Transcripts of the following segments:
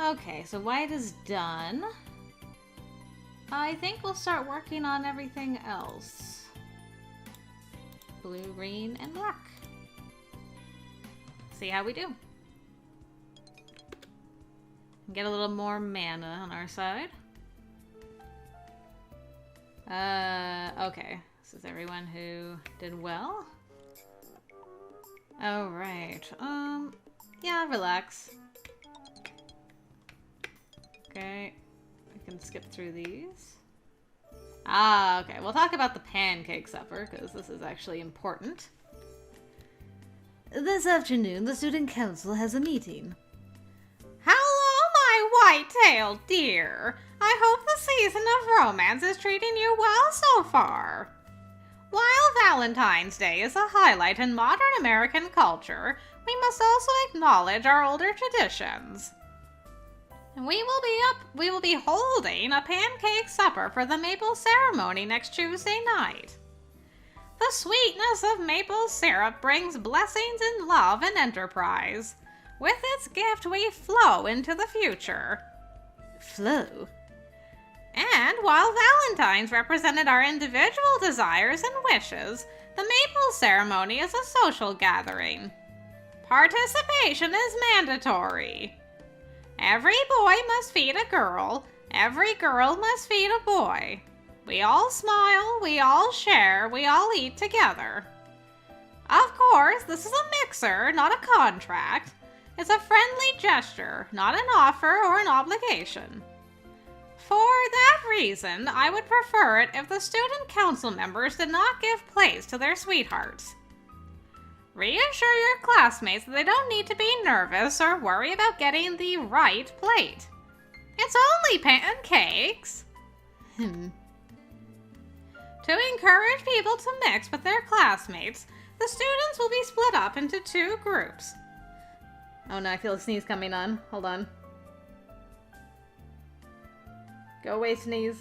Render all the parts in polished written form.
Okay, so white is done. I think we'll start working on everything else. Blue, green, and black. See how we do. Get a little more mana on our side. Okay. This is everyone who did well. Alright. Yeah, relax. Okay. We can skip through these. Ah, okay. We'll talk about the pancake supper, because this is actually important. This afternoon, the student council has a meeting. Hello, my white-tailed dear. I hope the season of romance is treating you well so far. While Valentine's Day is a highlight in modern American culture, we must also acknowledge our older traditions. We will be holding a pancake supper for the maple ceremony next Tuesday night. The sweetness of maple syrup brings blessings in love and enterprise. With its gift, we flow into the future. Flow? And while Valentine's represented our individual desires and wishes, the maple ceremony is a social gathering. Participation is mandatory. Every boy must feed a girl. Every girl must feed a boy. We all smile, we all share, we all eat together. Of course, this is a mixer, not a contract. It's a friendly gesture, not an offer or an obligation. For that reason, I would prefer it if the student council members did not give place to their sweethearts. Reassure your classmates that they don't need to be nervous or worry about getting the right plate. It's only pancakes. To encourage people to mix with their classmates, the students will be split up into 2 groups. Oh no, I feel a sneeze coming on. Hold on. Go away, sneeze.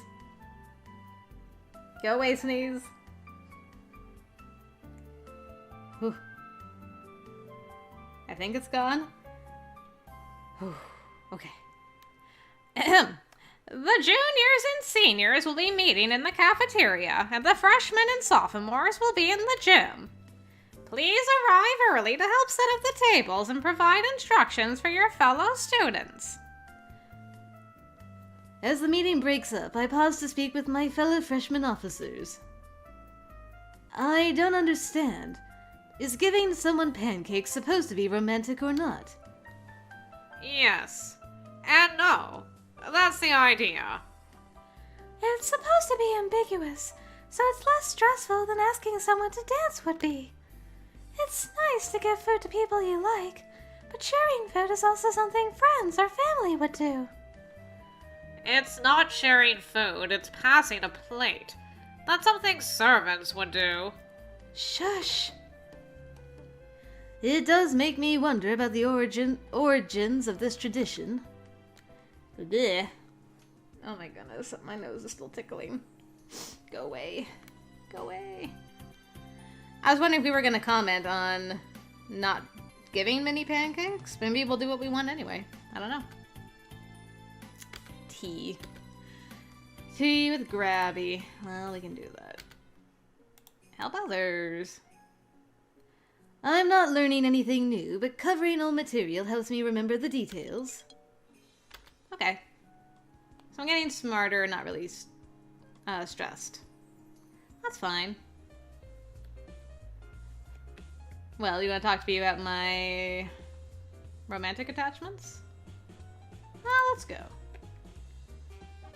Go away, sneeze. Whew. I think it's gone. Whew. Okay. The juniors and seniors will be meeting in the cafeteria, and the freshmen and sophomores will be in the gym. Please arrive early to help set up the tables and provide instructions for your fellow students. As the meeting breaks up, I pause to speak with my fellow freshman officers. I don't understand. Is giving someone pancakes supposed to be romantic or not? Yes. And no. That's the idea. It's supposed to be ambiguous, so it's less stressful than asking someone to dance would be. It's nice to give food to people you like, but sharing food is also something friends or family would do. It's not sharing food, it's passing a plate. That's something servants would do. Shush! It does make me wonder about the origins of this tradition. Blech. Oh my goodness, my nose is still tickling. Go away. Go away. I was wondering if we were going to comment on not giving mini pancakes. Maybe we'll do what we want anyway. I don't know. Tea. Tea with Grabby. Well, we can do that. Help others. I'm not learning anything new, but covering old material helps me remember the details. Okay. So I'm getting smarter, not really stressed. That's fine. Well, you want to talk to me about my romantic attachments? Well, let's go.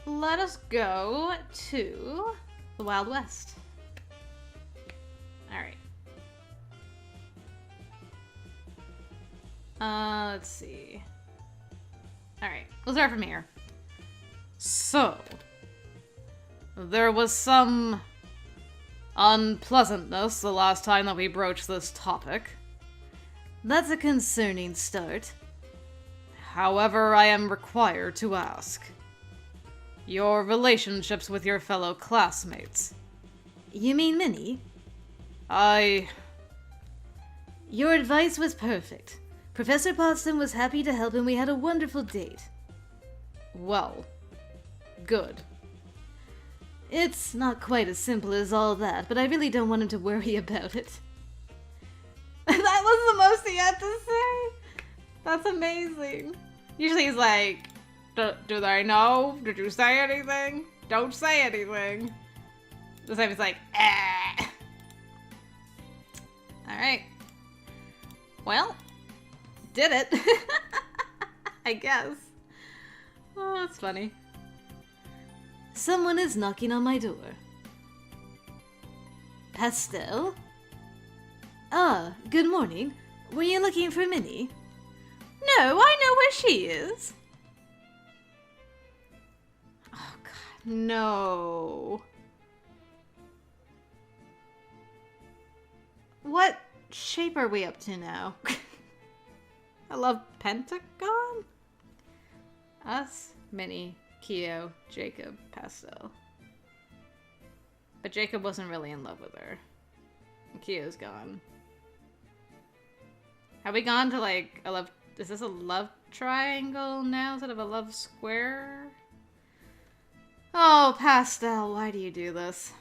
Let us go to the Wild West. Alright. Let's see. Alright, we'll start from here. So, there was some unpleasantness the last time that we broached this topic. That's a concerning start. However, I am required to ask. Your relationships with your fellow classmates. You mean Minnie? Your advice was perfect. Professor Potsdam was happy to help and we had a wonderful date. Well, good. It's not quite as simple as all that, but I really don't want him to worry about it. That was the most he had to say. That's amazing. Usually he's like, do they know? Did you say anything? Don't say anything. This time he's like, eh. Alright. Well, did it. I guess. Oh, that's funny. Someone is knocking on my door. Pastel? Ah, good morning. Were you looking for Minnie? No, I know where she is. Oh, God, no. What shape are we up to now? I love Pentagon. Us, Minnie, Keo, Jacob, Pastel. But Jacob wasn't really in love with her. And Keo's gone. Have we gone to like a love... Is this a love triangle now instead of a love square? Oh, Pastel, why do you do this?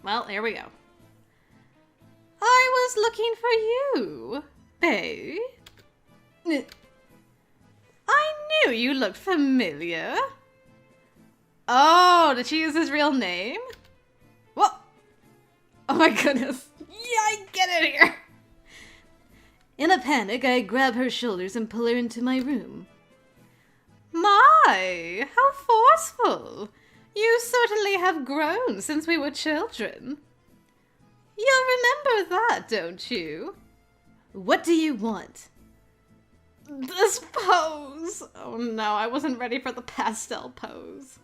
Well, here we go. I was looking for you, babe. I knew you looked familiar. Oh, did she use his real name? What? Oh my goodness. Yeah, get in here. In a panic, I grab her shoulders and pull her into my room. My, how forceful. You certainly have grown since we were children. You remember that, don't you? What do you want? This pose. Oh no, I wasn't ready for the pastel pose.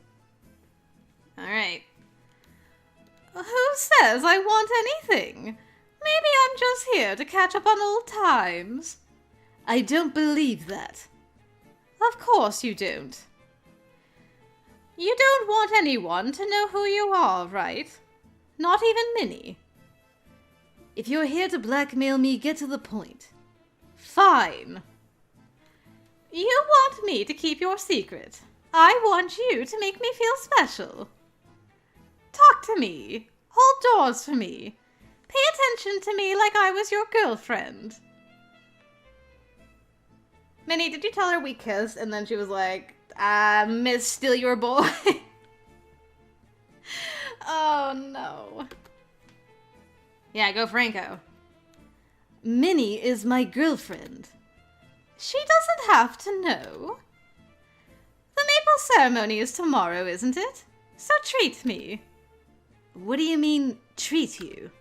Alright. Who says I want anything? Maybe I'm just here to catch up on old times. I don't believe that. Of course you don't. You don't want anyone to know who you are, right? Not even Minnie. If you're here to blackmail me, get to the point. Fine. You want me to keep your secret. I want you to make me feel special. Talk to me. Hold doors for me. Pay attention to me like I was your girlfriend. Minnie, did you tell her we kissed and then she was like, Miss Steal Your Boy? Oh no. Yeah, go Franco. Minnie is my girlfriend. She doesn't have to know. The maple ceremony is tomorrow, isn't it? So treat me. What do you mean, treat you?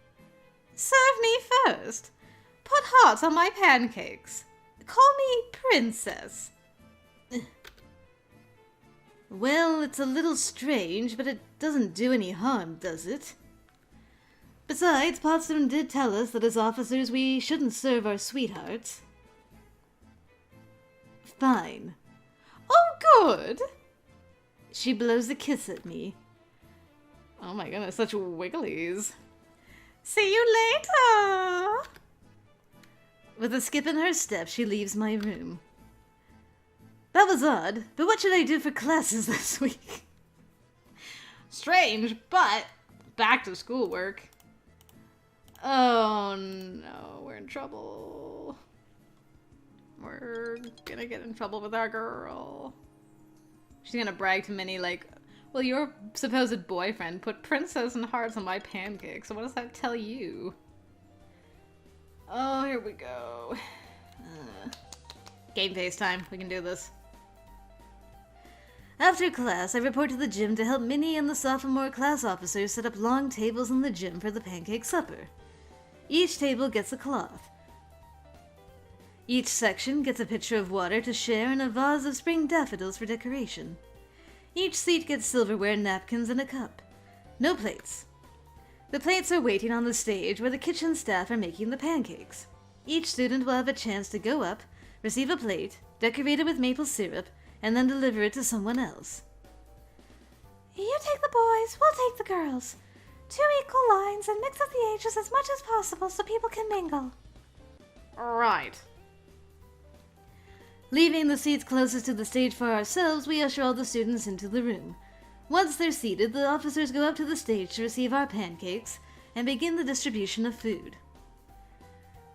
Serve me first. Put hearts on my pancakes. Call me princess. Well, it's a little strange, but it doesn't do any harm, does it? Besides, Potsdam did tell us that as officers we shouldn't serve our sweethearts. Fine. Oh, good. She blows a kiss at me. Oh my goodness, such wigglies. See you later. With a skip in her step, she leaves my room. That was odd, but what should I do for classes this week? Strange, but back to schoolwork. Oh no, we're in trouble. We're gonna get in trouble with our girl. She's gonna brag to Minnie like, well, your supposed boyfriend put princess and hearts on my pancakes, so what does that tell you? Oh, here we go. Game face time. We can do this. After class, I report to the gym to help Minnie and the sophomore class officers set up long tables in the gym for the pancake supper. Each table gets a cloth. Each section gets a pitcher of water to share and a vase of spring daffodils for decoration. Each seat gets silverware, napkins, and a cup. No plates. The plates are waiting on the stage where the kitchen staff are making the pancakes. Each student will have a chance to go up, receive a plate, decorate it with maple syrup, and then deliver it to someone else. You take the boys, we'll take the girls. 2 equal lines and mix up the ages as much as possible so people can mingle. Right. Leaving the seats closest to the stage for ourselves, we usher all the students into the room. Once they're seated, the officers go up to the stage to receive our pancakes and begin the distribution of food.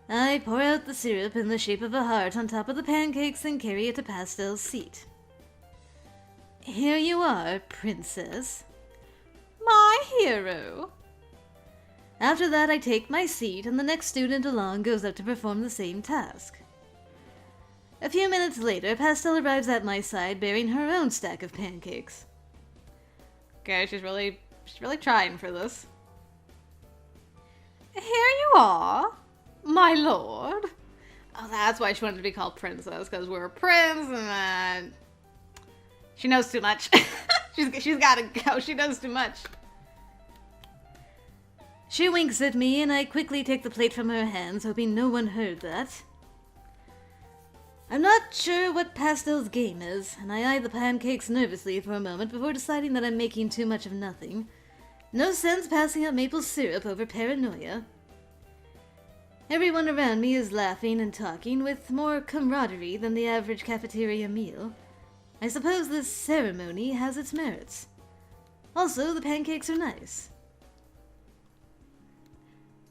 I pour out the syrup in the shape of a heart on top of the pancakes and carry it to Pastel's seat. Here you are, princess. My hero. After that, I take my seat, and the next student along goes up to perform the same task. A few minutes later, Pastel arrives at my side bearing her own stack of pancakes. Okay, she's really trying for this. Here you are, my lord. Oh, that's why she wanted to be called princess, because we're a prince, and she knows too much. she's gotta go. She knows too much. She winks at me, and I quickly take the plate from her hands, hoping no one heard that. I'm not sure what Pastel's game is, and I eye the pancakes nervously for a moment before deciding that I'm making too much of nothing. No sense passing up maple syrup over paranoia. Everyone around me is laughing and talking with more camaraderie than the average cafeteria meal. I suppose this ceremony has its merits. Also, the pancakes are nice.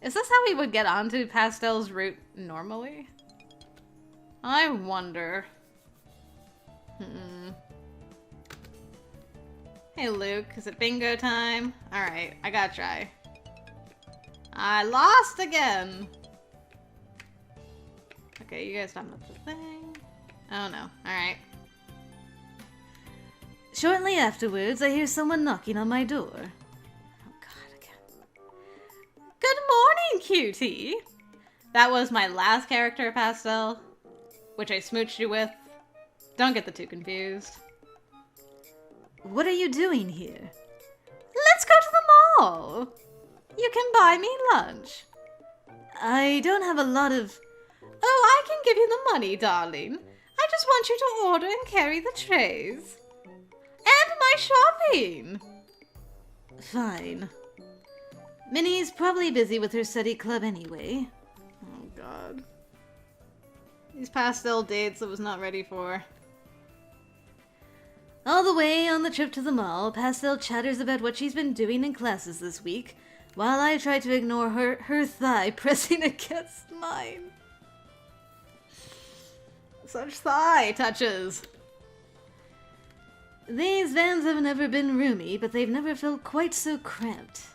Is this how we would get onto Pastel's route normally? I wonder. Hey Luke, is it bingo time? Alright, I gotta try. I lost again! Okay, you guys talking about the thing? Oh no, alright. Shortly afterwards, I hear someone knocking on my door. Oh god, again. Good morning, cutie! That was my last character, Pastel, which I smooched you with. Don't get the two confused. What are you doing here? Let's go to the mall! You can buy me lunch. I don't have a lot of... Oh, I can give you the money, darling. I just want you to order and carry the trays. And my shopping! Fine. Minnie's probably busy with her study club anyway. Oh, God. These pastel dates I was not ready for. All the way on the trip to the mall, Pastel chatters about what she's been doing in classes this week, while I try to ignore her thigh pressing against mine. Such thigh touches. These vans have never been roomy, but they've never felt quite so cramped.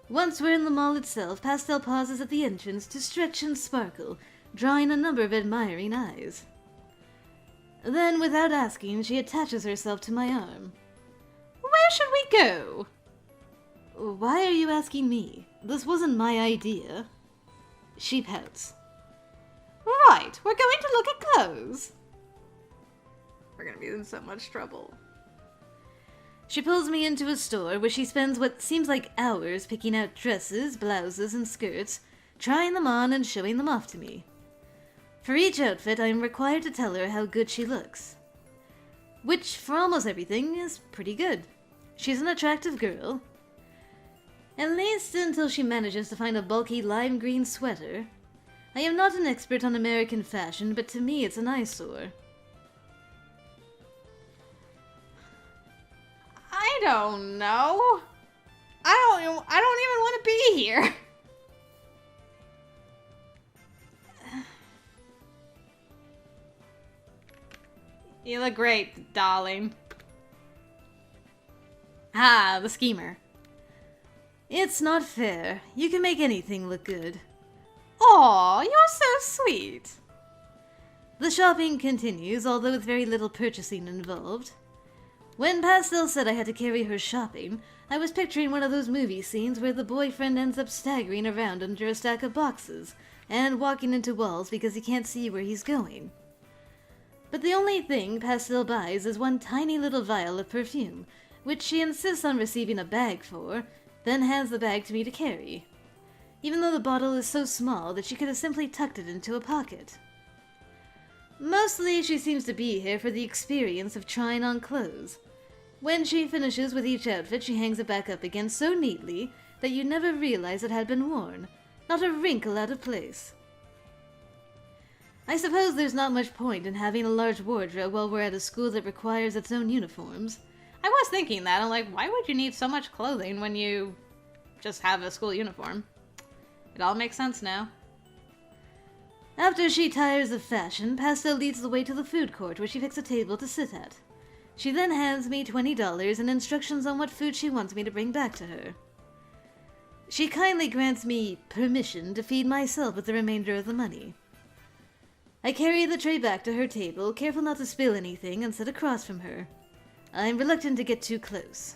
Once we're in the mall itself, Pastel pauses at the entrance to stretch and sparkle, drawing a number of admiring eyes. Then, without asking, she attaches herself to my arm. Where should we go? Why are you asking me? This wasn't my idea. She pouts. Right, we're going to look at clothes. We're gonna be in so much trouble. She pulls me into a store where she spends what seems like hours picking out dresses, blouses, and skirts, trying them on and showing them off to me. For each outfit, I am required to tell her how good she looks. Which, for almost everything, is pretty good. She's an attractive girl. At least until she manages to find a bulky lime green sweater. I am not an expert on American fashion, but to me it's an eyesore. I don't know. I don't even want to be here. You look great, darling. Ah, the schemer. It's not fair. You can make anything look good. Aw, you're so sweet. The shopping continues, although with very little purchasing involved. When Pastel said I had to carry her shopping, I was picturing one of those movie scenes where the boyfriend ends up staggering around under a stack of boxes and walking into walls because he can't see where he's going. But the only thing Pastel buys is one tiny little vial of perfume, which she insists on receiving a bag for, then hands the bag to me to carry, even though the bottle is so small that she could have simply tucked it into a pocket. Mostly she seems to be here for the experience of trying on clothes. When she finishes with each outfit, she hangs it back up again so neatly that you never realize it had been worn, not a wrinkle out of place. I suppose there's not much point in having a large wardrobe while we're at a school that requires its own uniforms. I was thinking that. I'm like, why would you need so much clothing when you just have a school uniform? It all makes sense now. After she tires of fashion, Pastel leads the way to the food court where she picks a table to sit at. She then hands me $20 and instructions on what food she wants me to bring back to her. She kindly grants me permission to feed myself with the remainder of the money. I carry the tray back to her table, careful not to spill anything, and sit across from her. I'm reluctant to get too close.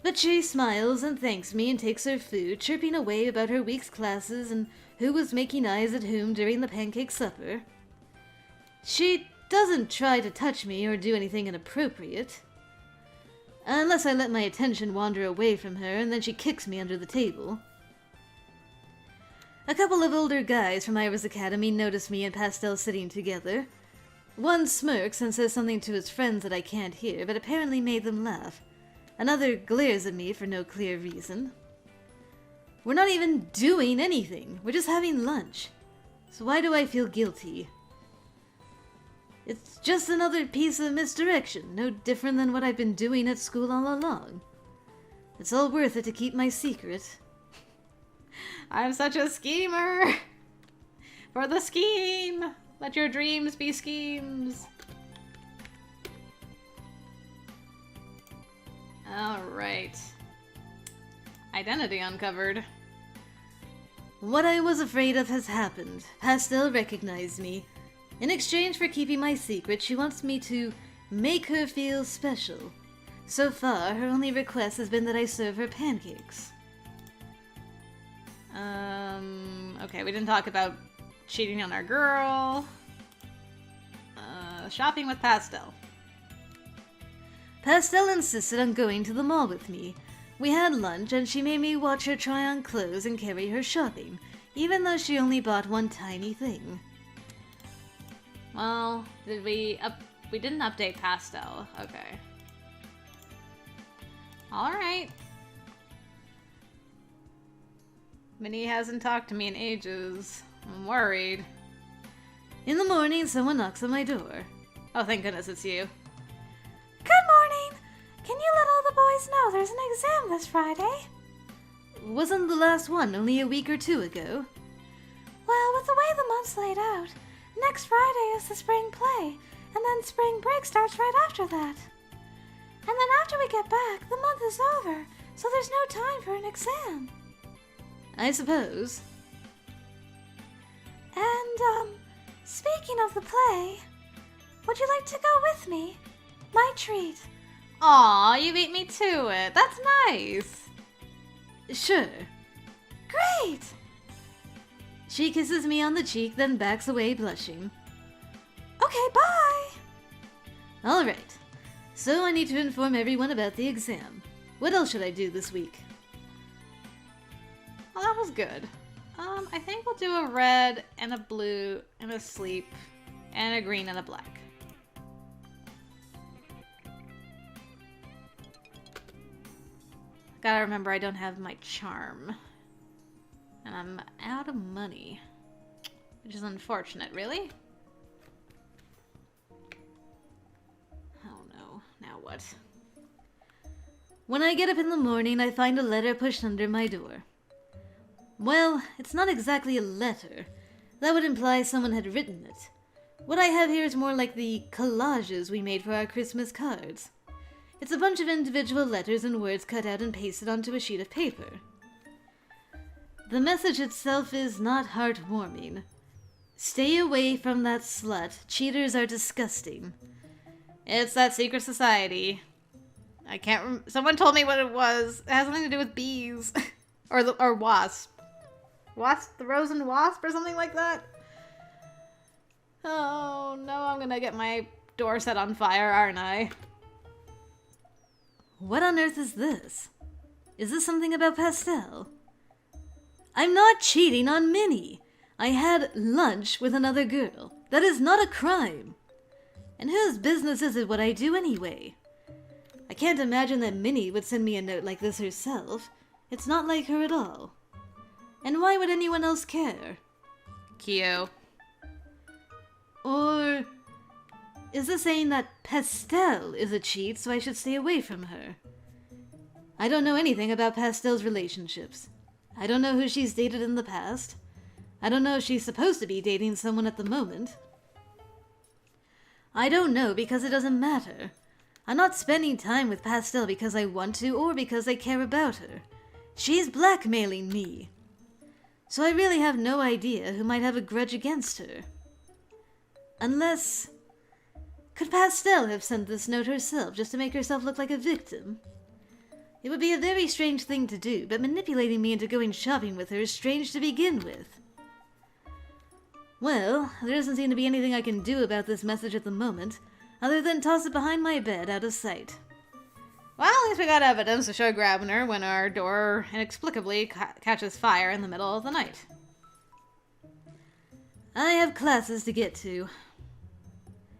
But she smiles and thanks me and takes her food, chirping away about her week's classes and who was making eyes at whom during the pancake supper. She doesn't try to touch me or do anything inappropriate. Unless I let my attention wander away from her, and then she kicks me under the table. A couple of older guys from Iris Academy notice me and Pastel sitting together. One smirks and says something to his friends that I can't hear, but apparently made them laugh. Another glares at me for no clear reason. We're not even doing anything. We're just having lunch. So why do I feel guilty? It's just another piece of misdirection, no different than what I've been doing at school all along. It's all worth it to keep my secret. I'm such a schemer. For the scheme. Let your dreams be schemes. Alright. Identity uncovered. What I was afraid of has happened. Pastel recognized me. In exchange for keeping my secret, she wants me to make her feel special. So far, her only request has been that I serve her pancakes. Okay, we didn't talk about cheating on our girl. Shopping with Pastel. Pastel insisted on going to the mall with me. We had lunch, and she made me watch her try on clothes and carry her shopping, even though she only bought one tiny thing. Well, we didn't update Pastel. Okay. Alright. Minnie hasn't talked to me in ages. I'm worried. In the morning, someone knocks on my door. Oh, thank goodness it's you. Good morning! Can you let all the boys know there's an exam this Friday? Wasn't the last one only a week or two ago? Well, with the way the month's laid out, next Friday is the spring play, and then spring break starts right after that. And then after we get back, the month is over, so there's no time for an exam. I suppose. And, speaking of the play, would you like to go with me? My treat. Aw, you beat me to it. That's nice. Sure. Great! She kisses me on the cheek, then backs away blushing. Okay, bye! Alright. So I need to inform everyone about the exam. What else should I do this week? Well, that was good. I think we'll do a red and a blue and a sleep and a green and a black. Gotta remember I don't have my charm. And I'm out of money. Which is unfortunate, really. Oh no, now what? When I get up in the morning, I find a letter pushed under my door. Well, it's not exactly a letter. That would imply someone had written it. What I have here is more like the collages we made for our Christmas cards. It's a bunch of individual letters and words cut out and pasted onto a sheet of paper. The message itself is not heartwarming. Stay away from that slut. Cheaters are disgusting. It's that secret society. I can't someone told me what it was. It has something to do with bees. or wasp. Wasp? The rose and wasp or something like that? Oh no, I'm gonna get my door set on fire, aren't I? What on earth is this? Is this something about Pastel? I'm not cheating on Minnie. I had lunch with another girl. That is not a crime. And whose business is it what I do anyway? I can't imagine that Minnie would send me a note like this herself. It's not like her at all. And why would anyone else care? Cute. Or is this saying that Pastel is a cheat, so I should stay away from her? I don't know anything about Pastel's relationships. I don't know who she's dated in the past. I don't know if she's supposed to be dating someone at the moment. I don't know because it doesn't matter. I'm not spending time with Pastel because I want to or because I care about her. She's blackmailing me. So I really have no idea who might have a grudge against her. Unless... Could Pastel have sent this note herself just to make herself look like a victim? It would be a very strange thing to do, but manipulating me into going shopping with her is strange to begin with. Well, there doesn't seem to be anything I can do about this message at the moment, other than toss it behind my bed out of sight. Well, at least we got evidence to show grabbing her when our door inexplicably catches fire in the middle of the night. I have classes to get to.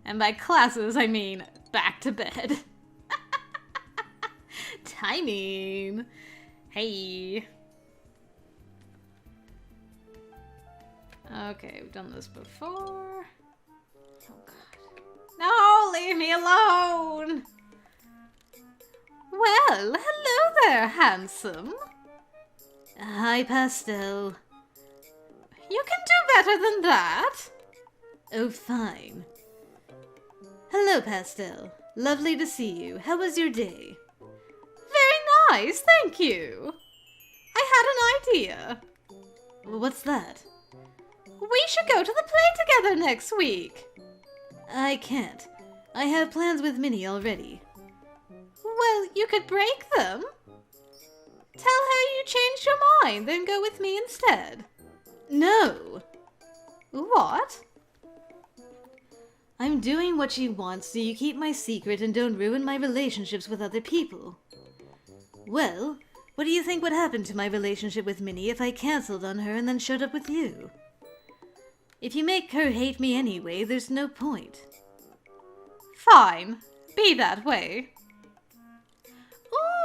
And by classes, I mean back to bed. Timing. Hey. Okay, we've done this before. Oh god. No, leave me alone! Well, hello there, handsome. Hi, Pastel. You can do better than that. Oh, fine. Hello, Pastel. Lovely to see you. How was your day? Very nice, thank you. I had an idea. What's that? We should go to the play together next week. I can't. I have plans with Minnie already. Well, you could break them. Tell her you changed your mind, then go with me instead. No! What? I'm doing what she wants so you keep my secret and don't ruin my relationships with other people. Well, what do you think would happen to my relationship with Minnie if I cancelled on her and then showed up with you? If you make her hate me anyway, there's no point. Fine. Be that way.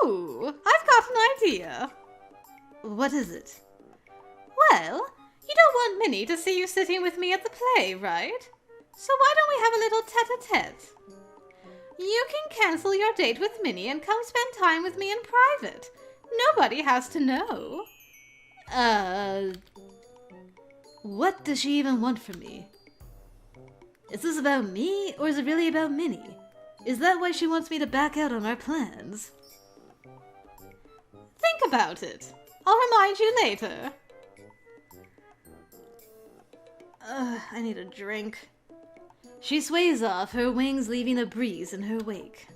Ooh, I've got an idea. What is it? Well, you don't want Minnie to see you sitting with me at the play, right? So why don't we have a little tete-a-tete? You can cancel your date with Minnie and come spend time with me in private. Nobody has to know. What does she even want from me? Is this about me, or is it really about Minnie? Is that why she wants me to back out on our plans? Think about it. I'll remind you later. I need a drink. She sways off, her wings leaving a breeze in her wake.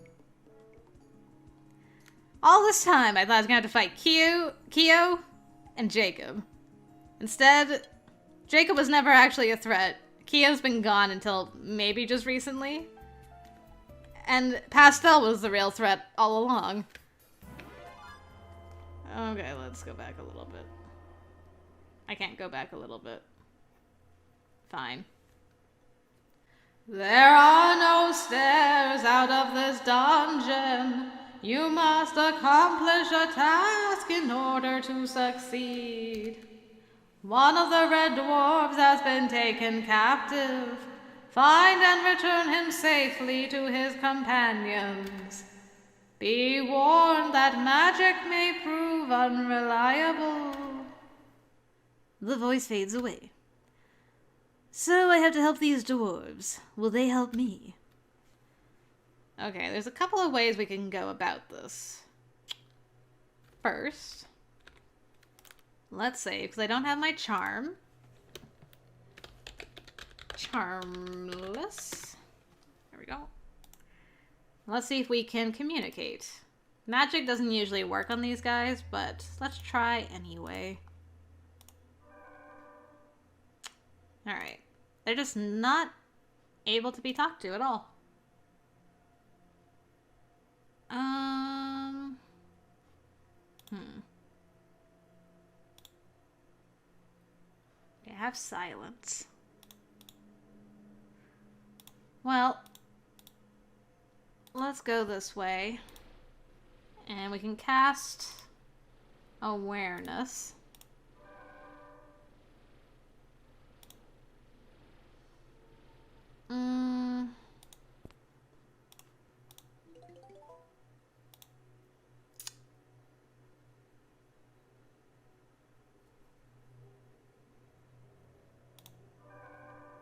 All this time, I thought I was going to have to fight Kyo, and Jacob. Instead, Jacob was never actually a threat. Kyo's been gone until maybe just recently. And Pastel was the real threat all along. Okay, let's go back a little bit. I can't go back a little bit. Fine. There are no stairs out of this dungeon. You must accomplish a task in order to succeed. One of the red dwarves has been taken captive. Find and return him safely to his companions. Be warned that magic may prove unreliable. The voice fades away. So I have to help these dwarves. Will they help me? Okay, there's a couple of ways we can go about this. First, let's save, because I don't have my charm. Charmless. There we go. Let's see if we can communicate. Magic doesn't usually work on these guys, but let's try anyway. Alright. They're just not able to be talked to at all. They have silence. Well, let's go this way. And we can cast awareness.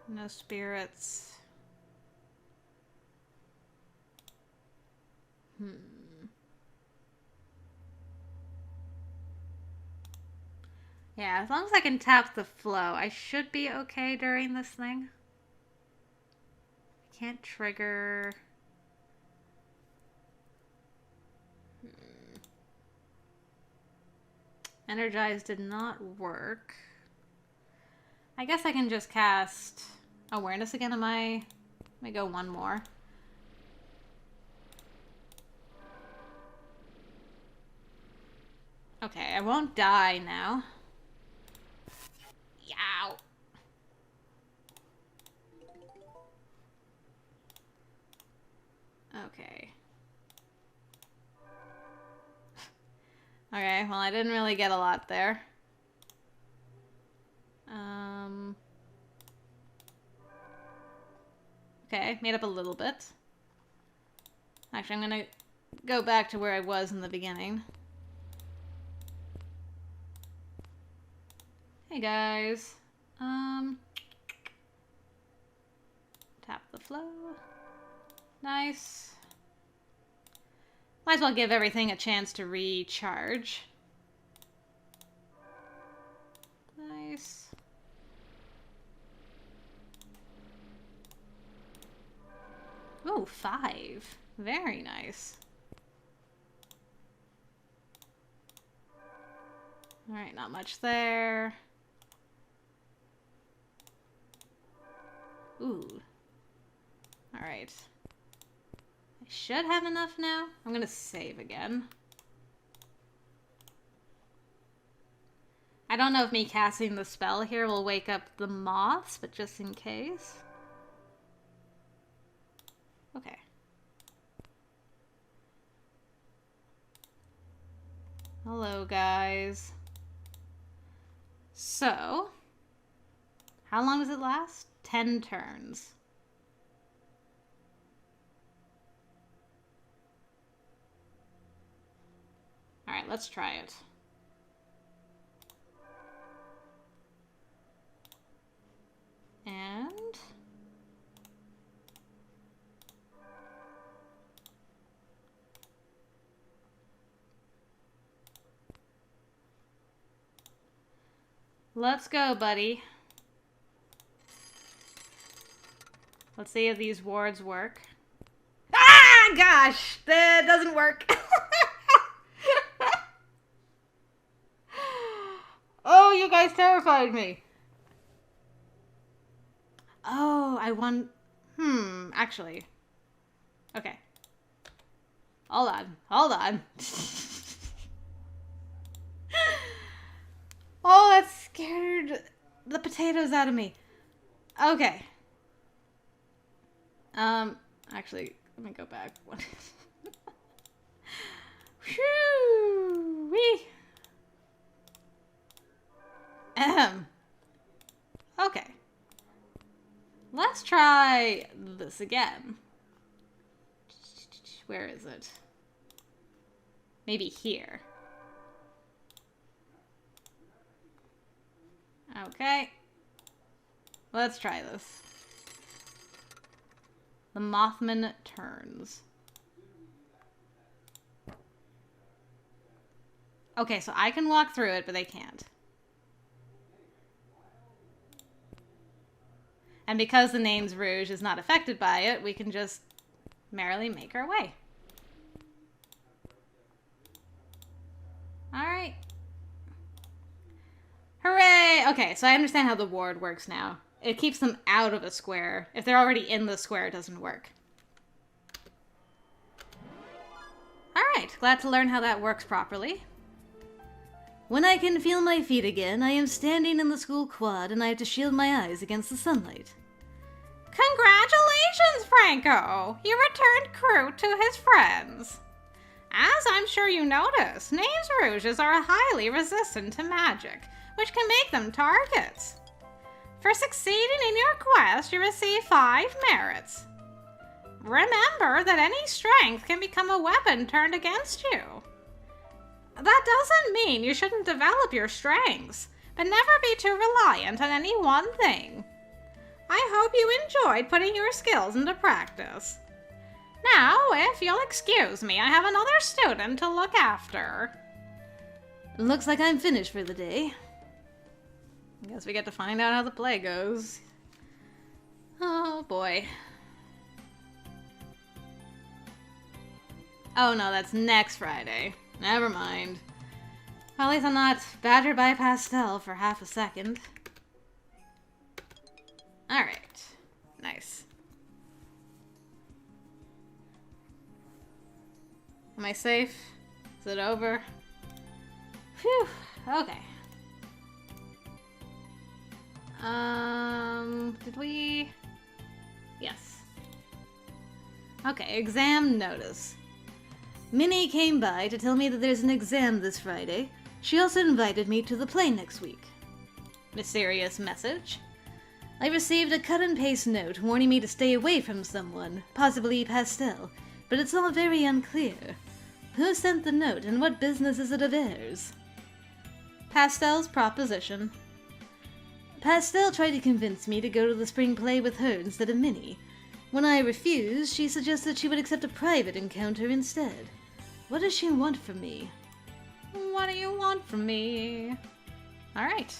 No spirits. Yeah, as long as I can tap the flow, I should be okay during this thing. I can't trigger. Energize did not work. I guess I can just cast awareness again. Let me go one more. Okay, I won't die now. Yow. Okay. Okay, well, I didn't really get a lot there. Okay, made up a little bit. Actually, I'm gonna go back to where I was in the beginning. Hey guys. Tap the flow. Nice. Might as well give everything a chance to recharge. Nice. Oh, 5. Very nice. Alright, not much there. Ooh. Alright. I should have enough now. I'm gonna save again. I don't know if me casting the spell here will wake up the moths, but just in case. Okay. Hello, guys. So, how long does it last? 10 turns. Alright, let's try it. And... let's go, buddy. Let's see if these wards work. Ah, gosh! That doesn't work. Oh, you guys terrified me. Oh, I won. Actually. Okay. Hold on. Hold on. Oh, that scared the potatoes out of me. Okay. Actually, let me go back. Whew, wee. Okay. Let's try this again. Where is it? Maybe here. Okay. Let's try this. The Mothman turns. Okay, so I can walk through it, but they can't. And because the name's Rouge is not affected by it, we can just merrily make our way. Alright. Hooray! Okay, so I understand how the ward works now. It keeps them out of a square. If they're already in the square, it doesn't work. Alright, glad to learn how that works properly. When I can feel my feet again, I am standing in the school quad and I have to shield my eyes against the sunlight. Congratulations, Franco! You returned Kroot to his friends. As I'm sure you noticed, Names Rouges are highly resistant to magic, which can make them targets. For succeeding in your quest, you receive 5 merits. Remember that any strength can become a weapon turned against you. That doesn't mean you shouldn't develop your strengths, but never be too reliant on any one thing. I hope you enjoyed putting your skills into practice. Now, if you'll excuse me, I have another student to look after. Looks like I'm finished for the day. I guess we get to find out how the play goes. Oh boy. Oh no, that's next Friday. Never mind. Well, at least I'm not badgered by Pastel for half a second. Alright. Nice. Am I safe? Is it over? Phew. Okay. Did we... Yes. Okay, exam notice. Minnie came by to tell me that there's an exam this Friday. She also invited me to the play next week. Mysterious message. I received a cut-and-paste note warning me to stay away from someone, possibly Pastel, but it's all very unclear. Who sent the note, and what business is it of heirs? Pastel's proposition. Pastel tried to convince me to go to the spring play with her instead of Minnie. When I refused, she suggested she would accept a private encounter instead. What does she want from me? What do you want from me? Alright.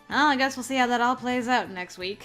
Well, I guess we'll see how that all plays out next week.